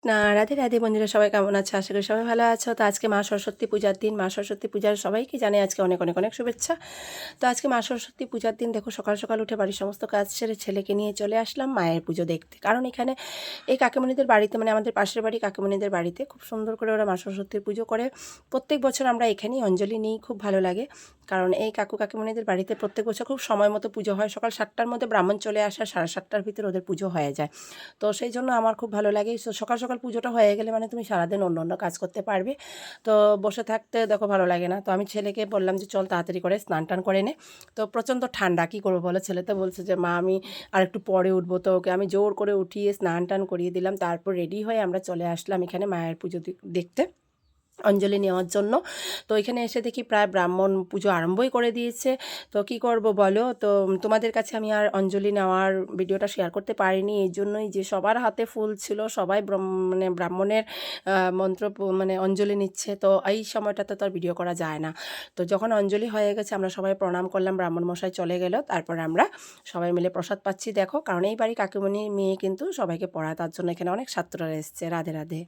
রাধে রাধে বন্ধুরা, সবাই কেমন আছো? আশা করি সবাই ভালো আছো। তো আজকে মা সরস্বতী পূজার দিন। মা সরস্বতী পূজার সবাইকে জানাই আজকে অনেক অনেক অনেক শুভেচ্ছা। তো আজকে মা সরস্বতী পূজার দিন দেখো, সকাল সকাল উঠে বাড়ির সমস্ত কাজ সেরে ছেলেকে নিয়ে চলে আসলাম মায়ের পুজো দেখতে। কারণ এখানে এই কাকিমণিদের বাড়িতে, মানে আমাদের পাশের বাড়ি কাকিমণিদের বাড়িতে খুব সুন্দর করে ওরা মা সরস্বতীর পুজো করে। প্রত্যেক বছর আমরা এখানেই অঞ্জলি নিই, খুব ভালো লাগে। কারণ এই কাকিমণিদের বাড়িতে প্রত্যেক বছর খুব সময় মতো পুজো হয়। সকাল 7টার মধ্যে ব্রাহ্মণ চলে আসে, 7:30টার ভিতরে ওদের পুজো হয়ে যায়। তো সেই জন্য আমার খুব ভালো লাগে। সকাল সকাল পুজোটা হয়ে গেলে মানে তুমি সারাদিন অন্য অন্য কাজ করতে পারবে। তো বসে থাকতে দেখো ভালো লাগে না। তো আমি ছেলেকে বললাম যে চল তাড়াতাড়ি করে স্নান টান করে নে। তো প্রচণ্ড ঠান্ডা, কী করবো বলো? ছেলে তো বলছে যে মা আমি আর একটু পরে উঠবো। তো ওকে আমি জোর করে উঠিয়ে স্নান টান করিয়ে দিলাম। তারপর রেডি হয়ে আমরা চলে আসলাম এখানে মায়ের পুজো দেখতে, অঞ্জলি নেওয়ার জন্য। তো এখানে এসে দেখি প্রায় ব্রাহ্মণ পুজো আরম্ভই করে দিয়েছে। তো কি করব বলো? তো তোমাদের কাছে আমি আর অঞ্জলি নেওয়ার ভিডিওটা শেয়ার করতে পারিনি, এই জন্যই যে সবার হাতে ফুল ছিল, সবাই মানে ব্রাহ্মণের মন্ত্র মানে অঞ্জলি নিচ্ছে। তো এই সময়টাতে তো আর ভিডিও করা যায় না। তো যখন অঞ্জলি হয়ে গেছে আমরা সবাই প্রণাম করলাম, ব্রাহ্মণ মশাই চলে গেল। তারপর আমরা সবাই মিলে প্রসাদ পাচ্ছি দেখো। কারণ এই বাড়ি কাকিমণির মেয়ে কিন্তু সবাইকে পড়ায়, তার জন্য এখানে অনেক ছাত্ররা এসছে। রাধে রাধে।